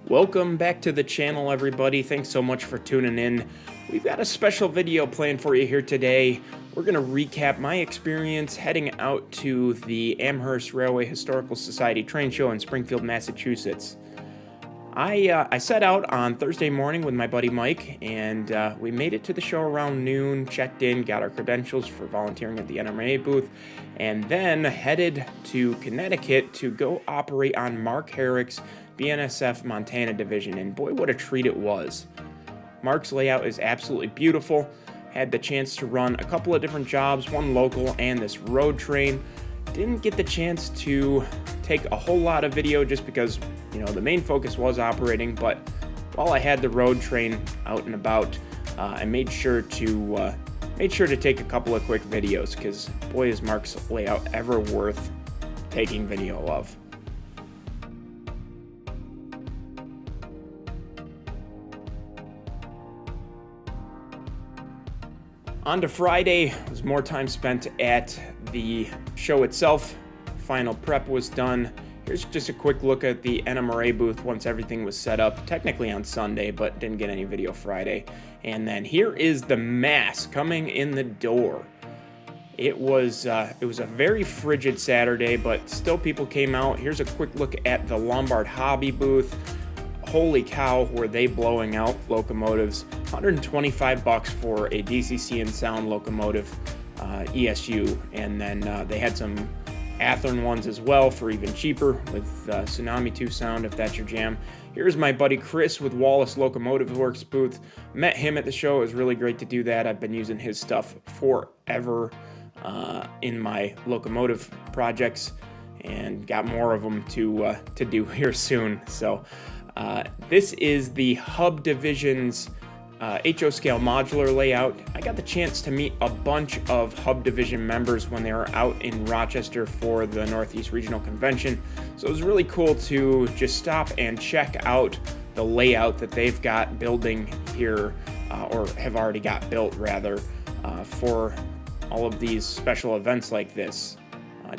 Welcome back to the channel, everybody. Thanks so much for tuning in. We've got a special video planned for you here today. We're going to recap my experience heading out to the Amherst Railway Historical Society Train Show in Springfield, Massachusetts. I set out on Thursday morning with my buddy Mike, and we made it to the show around noon, checked in, got our credentials for volunteering at the NMRA booth, and then headed to Connecticut to go operate on Mark Herrick's BNSF Montana division, and boy, what a treat it was. Mark's layout is absolutely beautiful. Had the chance to run a couple of different jobs, one local and this road train. Didn't get the chance to take a whole lot of video just because, the main focus was operating, but while I had the road train out and about, I made sure to take a couple of quick videos because boy is Mark's layout ever worth taking video of. On to Friday, was more time spent at the show itself. Final prep was done. Here's just a quick look at the NMRA booth once everything was set up, technically on Sunday, but didn't get any video Friday. And then here is the mass coming in the door. It was a very frigid Saturday, but still people came out. Here's a quick look at the Lombard Hobby booth. Holy cow, were they blowing out locomotives. $125 for a DCC and sound locomotive, ESU, and then they had some Athearn ones as well for even cheaper with Tsunami 2 sound if that's your jam. Here's my buddy Chris with Wallace Locomotive Works booth. Met him at the show. It was really great to do that. I've been using his stuff forever in my locomotive projects and got more of them to do here soon. So this is the Hub Division's HO scale modular layout. I got the chance to meet a bunch of Hub Division members when they were out in Rochester for the Northeast Regional Convention. So it was really cool to just stop and check out the layout that they've got building here, or have already got built rather, for all of these special events like this.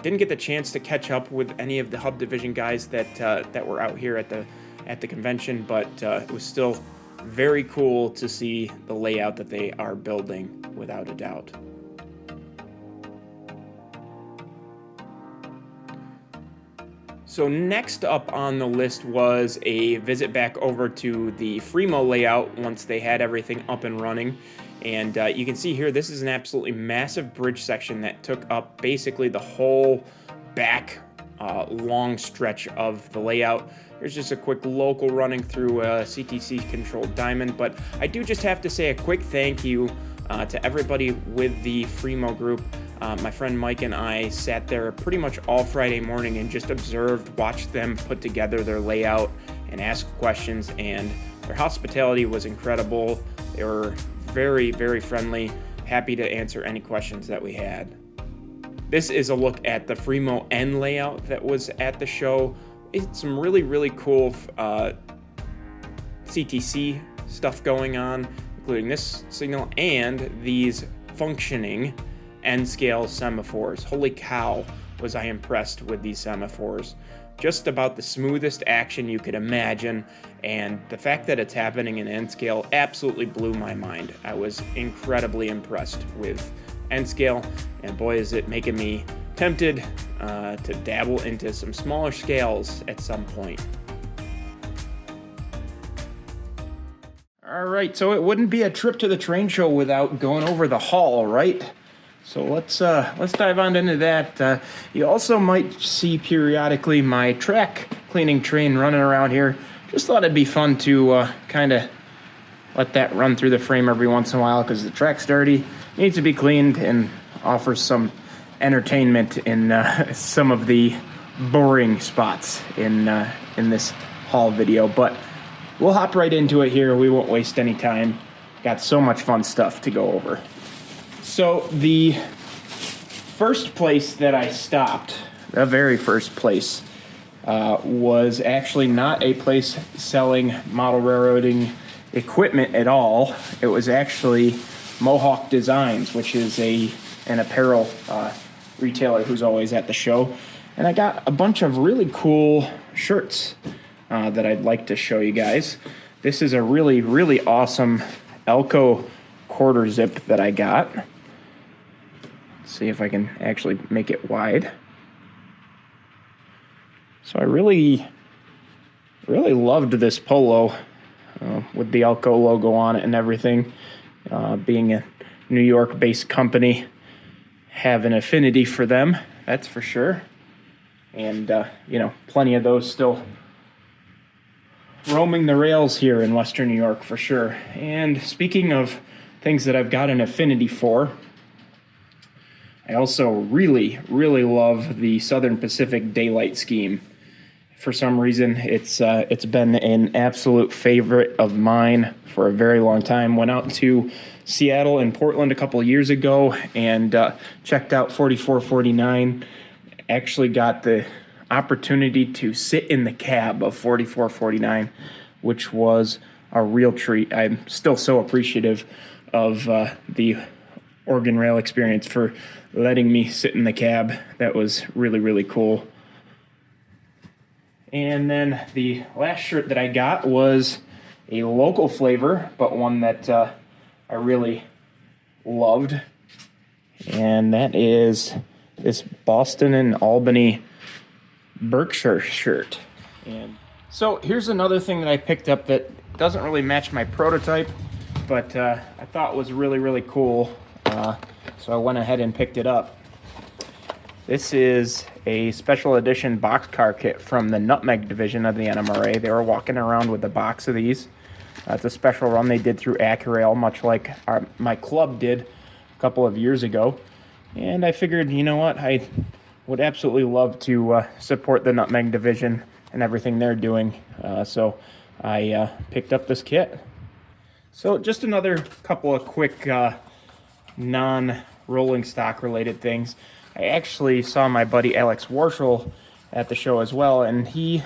Didn't get the chance to catch up with any of the Hub Division guys that were out here at the convention, but it was still very cool to see the layout that they are building, without a doubt. So next up on the list was a visit back over to the Fremo layout once they had everything up and running. And you can see here, this is an absolutely massive bridge section that took up basically the whole back long stretch of the layout. Here's just a quick local running through a CTC controlled diamond, but I do just have to say a quick thank you to everybody with the Fremo group. My friend Mike and I sat there pretty much all Friday morning and just observed, watched them put together their layout and ask questions, and their hospitality was incredible. They were very, very friendly, happy to answer any questions that we had. This is a look at the Fremo N layout that was at the show. It's some really, really cool CTC stuff going on, including this signal and these functioning N-scale semaphores. Holy cow, was I impressed with these semaphores. Just about the smoothest action you could imagine, and the fact that it's happening in N-scale absolutely blew my mind. I was incredibly impressed with N-scale, and boy is it making me tempted to dabble into some smaller scales at some point. All right, so it wouldn't be a trip to the train show without going over the hall, right? So let's dive on into that. You also might see periodically my track cleaning train running around here. Just thought it'd be fun to kind of let that run through the frame every once in a while because the track's dirty, needs to be cleaned, and offers some entertainment in some of the boring spots in this haul video. But we'll hop right into it here. We won't waste any time. Got so much fun stuff to go over. So the first place that I stopped, the very first place, was actually not a place selling model railroading equipment at all. It was actually Mohawk Designs, which is an apparel retailer who's always at the show. And I got a bunch of really cool shirts. that I'd like to show you guys. This is a really, really awesome Elko quarter zip that I got. Let's see if I can actually make it wide. So I really loved this polo with the Elko logo on it and everything. Being a New York-based company, have an affinity for them, that's for sure. And, plenty of those still roaming the rails here in Western New York for sure. And speaking of things that I've got an affinity for, I also really, really love the Southern Pacific Daylight Scheme. For some reason, it's been an absolute favorite of mine for a very long time. Went out to Seattle and Portland a couple of years ago and checked out 4449. Actually got the opportunity to sit in the cab of 4449, which was a real treat. I'm still so appreciative of the Oregon Rail experience for letting me sit in the cab. That was really, really cool. And then the last shirt that I got was a local flavor, but one that I really loved. And that is this Boston and Albany Berkshire shirt. And so here's another thing that I picked up that doesn't really match my prototype, but I thought was really, really cool. So I went ahead and picked it up. This is a special edition boxcar kit from the Nutmeg division of the NMRA. They were walking around with a box of these. It's a special run they did through Accurail, much like my club did a couple of years ago. And I figured, you know what, I would absolutely love to support the Nutmeg division and everything they're doing. So I picked up this kit. So just another couple of quick non-rolling stock related things. I actually saw my buddy Alex Warshel at the show as well, and he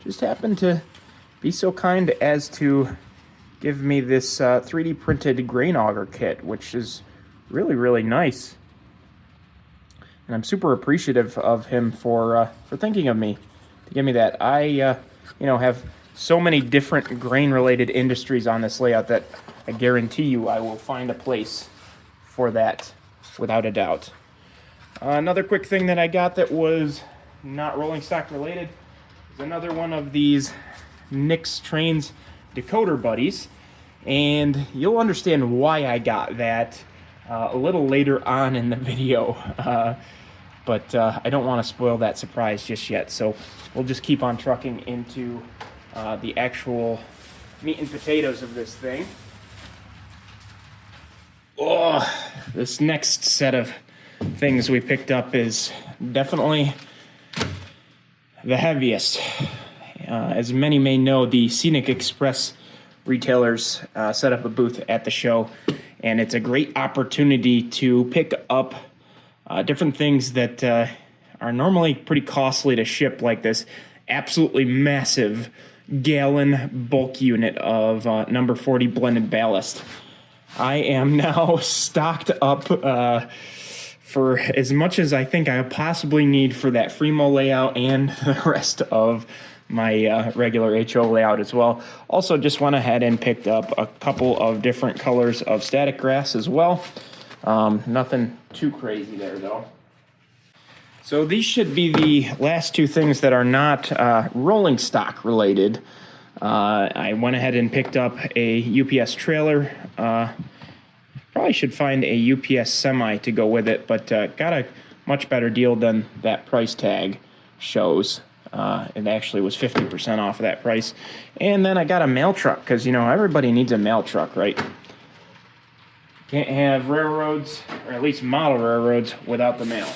just happened to be so kind as to give me this 3D printed grain auger kit, which is really, really nice. And I'm super appreciative of him for thinking of me to give me that. I have so many different grain-related industries on this layout that I guarantee you I will find a place for that without a doubt. Another quick thing that I got that was not rolling stock related is another one of these Nix Trains decoder buddies, and you'll understand why I got that a little later on in the video, but I don't want to spoil that surprise just yet, so we'll just keep on trucking into the actual meat and potatoes of this thing. Oh, this next set of things we picked up is definitely the heaviest. As many may know, the Scenic Express retailers set up a booth at the show, and it's a great opportunity to pick up different things that are normally pretty costly to ship, like this absolutely massive gallon bulk unit of number 40 blended ballast. I am now stocked up for as much as I think I possibly need for that Fremo layout and the rest of my regular HO layout as well. Also just went ahead and picked up a couple of different colors of static grass as well. Nothing too crazy there though. So these should be the last two things that are not rolling stock related. I went ahead and picked up a UPS trailer. Probably should find a UPS semi to go with it, but got a much better deal than that price tag shows. It actually was 50% off of that price. And then I got a mail truck, because, everybody needs a mail truck, right? Can't have railroads, or at least model railroads, without the mail.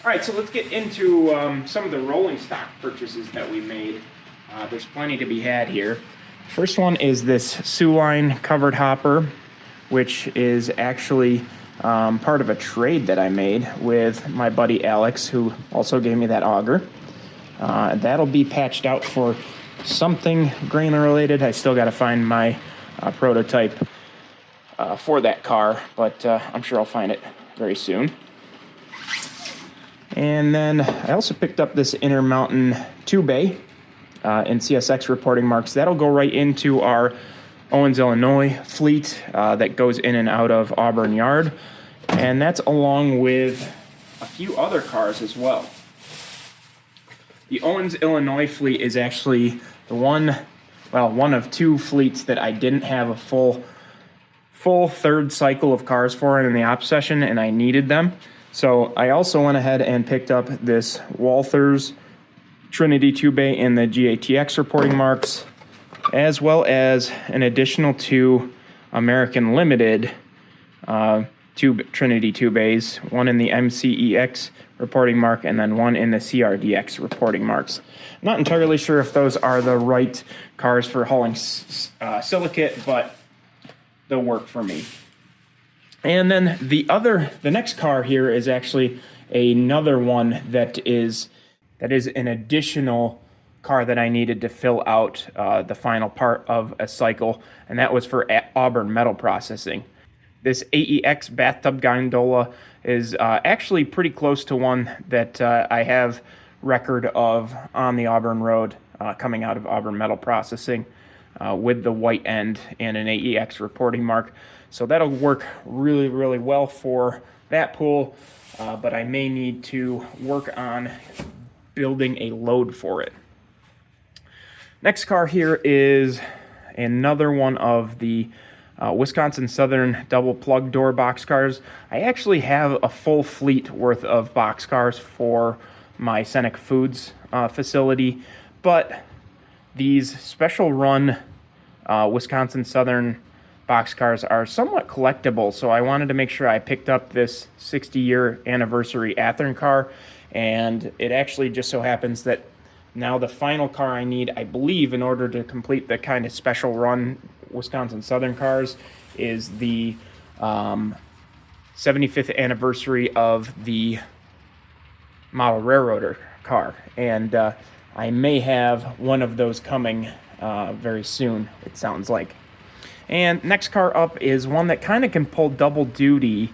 All right, so let's get into some of the rolling stock purchases that we made. There's plenty to be had here. First one is this Sioux Line covered hopper, which is actually part of a trade that I made with my buddy Alex, who also gave me that auger. That'll be patched out for something grain related. I still got to find my prototype for that car, but I'm sure I'll find it very soon. And then I also picked up this Intermountain 2-bay. in CSX reporting marks. That'll go right into our Owens, Illinois fleet that goes in and out of Auburn Yard. And that's along with a few other cars as well. The Owens, Illinois fleet is actually the one of two fleets that I didn't have a full third cycle of cars for in the op session, and I needed them. So I also went ahead and picked up this Walthers Trinity 2-bay in the GATX reporting marks, as well as an additional two American Limited two Trinity 2-bays, one in the MCEX reporting mark and then one in the CRDX reporting marks. I'm not entirely sure if those are the right cars for hauling silicate, but they'll work for me. And then the next car here is actually another one that is an additional car that I needed to fill out the final part of a cycle, and that was for Auburn Metal Processing. This AEX bathtub gondola is actually pretty close to one that I have record of on the Auburn Road coming out of Auburn Metal Processing with the white end and an AEX reporting mark. So that'll work really, really well for that pool, but I may need to work on building a load for it. Next car here is another one of the Wisconsin Southern double plug door boxcars. I actually have a full fleet worth of boxcars for my Seneca Foods facility, but these special run Wisconsin Southern boxcars are somewhat collectible, so I wanted to make sure I picked up this 60-year anniversary Athearn car, and it actually just so happens that now the final car I need, I believe, in order to complete the kind of special run Wisconsin Southern cars is the 75th anniversary of the model railroader car, and I may have one of those coming very soon, it sounds like. And next car up is one that kind of can pull double duty.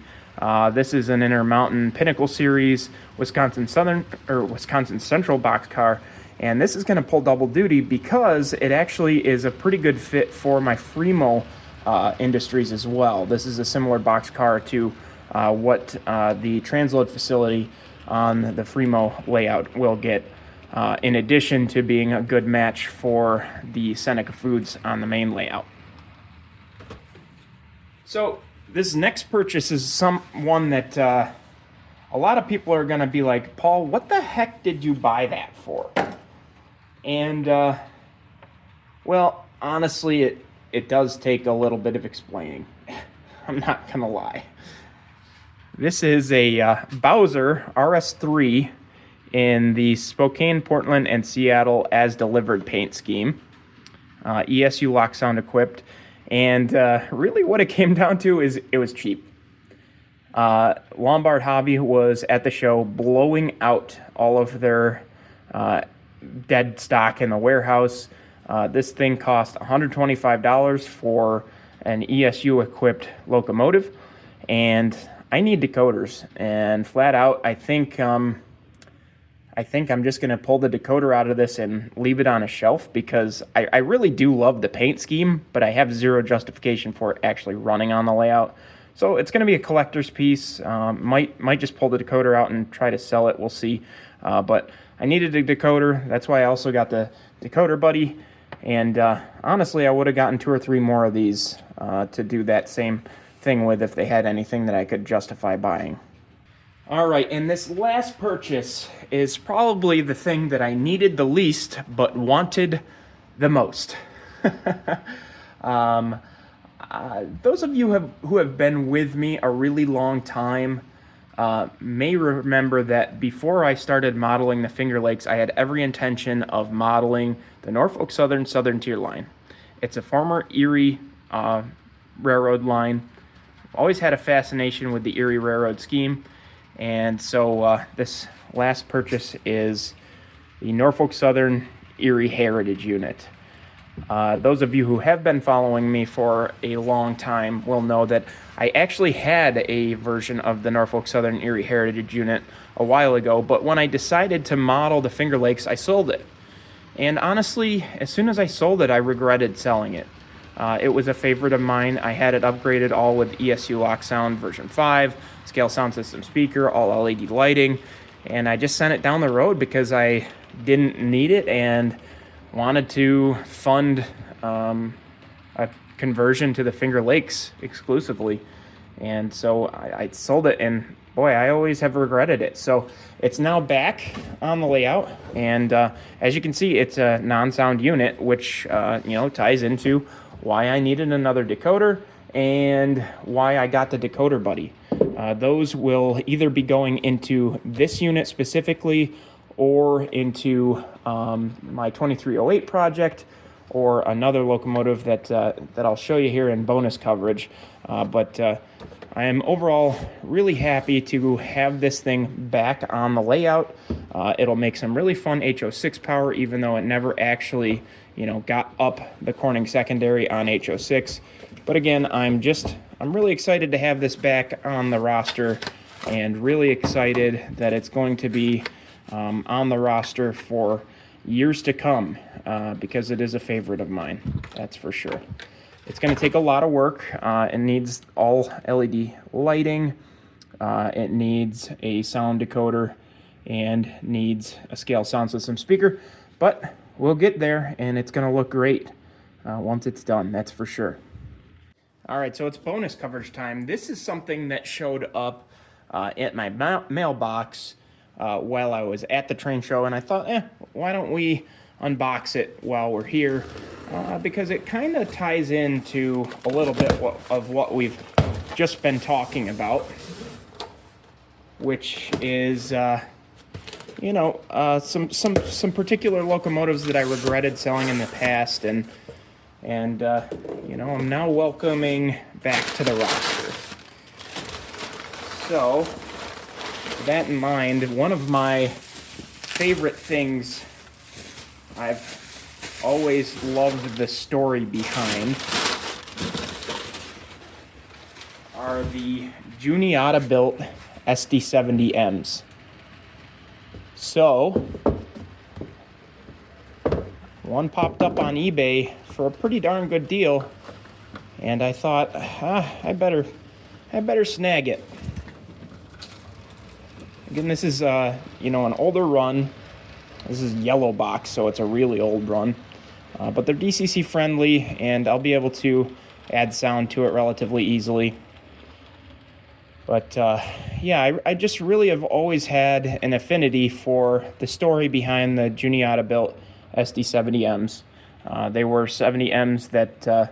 This is an Intermountain Pinnacle Series Wisconsin Central boxcar, and this is going to pull double duty because it actually is a pretty good fit for my Fremo Industries as well. This is a similar boxcar to what the transload facility on the Fremo layout will get, in addition to being a good match for the Seneca Foods on the main layout. So this next purchase is one that a lot of people are going to be like, Paul, what the heck did you buy that for? And, well, honestly, it does take a little bit of explaining. I'm not going to lie. This is a Bowser RS3 in the Spokane, Portland, and Seattle as-delivered paint scheme. ESU lock sound equipped. And really what it came down to is it was cheap. Lombard Hobby was at the show blowing out all of their dead stock in the warehouse. This thing cost $125 for an ESU-equipped locomotive, and I need decoders. And flat out, I think I'm just going to pull the decoder out of this and leave it on a shelf because I really do love the paint scheme, but I have zero justification for it actually running on the layout. So it's going to be a collector's piece. Might just pull the decoder out and try to sell it. We'll see. But I needed a decoder. That's why I also got the Decoder Buddy. And honestly, I would have gotten 2 or 3 more of these to do that same thing with if they had anything that I could justify buying. All right, and this last purchase is probably the thing that I needed the least but wanted the most. Those of you who have been with me a really long time may remember that before I started modeling the Finger Lakes, I had every intention of modeling the Norfolk Southern Tier line. It's a former Erie railroad line. Always had a fascination with the Erie railroad scheme. And so this last purchase is the Norfolk Southern Erie Heritage Unit. Those of you who have been following me for a long time will know that I actually had a version of the Norfolk Southern Erie Heritage Unit a while ago, but when I decided to model the Finger Lakes, I sold it. And honestly, as soon as I sold it, I regretted selling it. It was a favorite of mine. I had it upgraded all with ESU Lock Sound version 5, scale sound system speaker, all LED lighting, and I just sent it down the road because I didn't need it and wanted to fund a conversion to the Finger Lakes exclusively. And so I sold it, and boy, I always have regretted it. So it's now back on the layout, and as you can see, it's a non-sound unit, which ties into why I needed another decoder and why I got the Decoder Buddy. Those will either be going into this unit specifically or into my 2308 project or another locomotive that I'll show you here in bonus coverage. But I am overall really happy to have this thing back on the layout. It'll make some really fun HO6 power, even though it never actually got up the Corning secondary on HO6. But again, I'm really excited to have this back on the roster, and really excited that it's going to be on the roster for years to come, because it is a favorite of mine, that's for sure. It's going to take a lot of work. It needs all LED lighting, it needs a sound decoder, and needs a scale sound system speaker, but we'll get there, and it's going to look great once it's done, that's for sure. All right, so it's bonus coverage time. This is something that showed up at my mailbox while I was at the train show, and I thought, why don't we unbox it while we're here, because it kind of ties into a little bit of what we've just been talking about, which is some particular locomotives that I regretted selling in the past, and I'm now welcoming back to the roster. So, with that in mind, one of my favorite things I've always loved the story behind are the Juniata built SD70Ms. So, one popped up on eBay for a pretty darn good deal, and I thought, I better snag it. Again, this is an older run. This is yellow box, so it's a really old run, but they're DCC friendly, and I'll be able to add sound to it relatively easily. But I just really have always had an affinity for the story behind the Juniata built SD70Ms. They were 70Ms that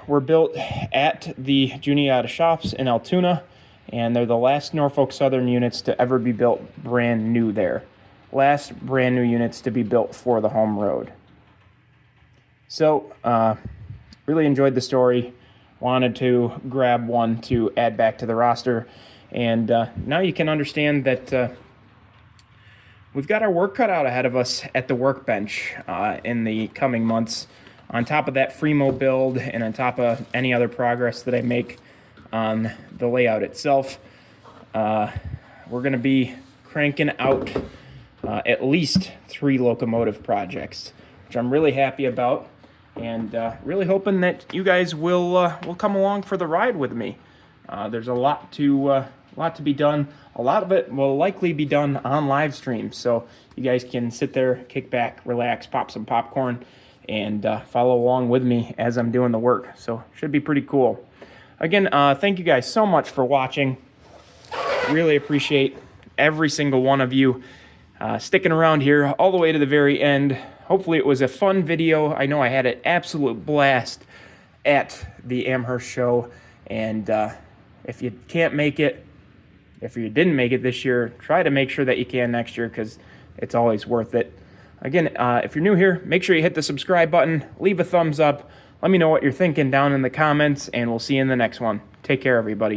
were built at the Juniata shops in Altoona, and they're the last Norfolk Southern units to ever be built brand new there. Last brand new units to be built for the home road. So, really enjoyed the story. Wanted to grab one to add back to the roster, and now you can understand that we've got our work cut out ahead of us at the workbench in the coming months. On top of that Fremo build, and on top of any other progress that I make on the layout itself, we're going to be cranking out at least 3 locomotive projects, which I'm really happy about, and really hoping that you guys will come along for the ride with me. There's a lot to be done. A lot of it will likely be done on live stream, so you guys can sit there, kick back, relax, pop some popcorn, and follow along with me as I'm doing the work. So should be pretty cool. Again, thank you guys so much for watching. Really appreciate every single one of you sticking around here all the way to the very end. Hopefully it was a fun video. I know I had an absolute blast at the Amherst show, and if you can't make it, if you didn't make it this year, try to make sure that you can next year, because it's always worth it. Again, if you're new here, make sure you hit the subscribe button, leave a thumbs up, let me know what you're thinking down in the comments, and we'll see you in the next one. Take care, everybody.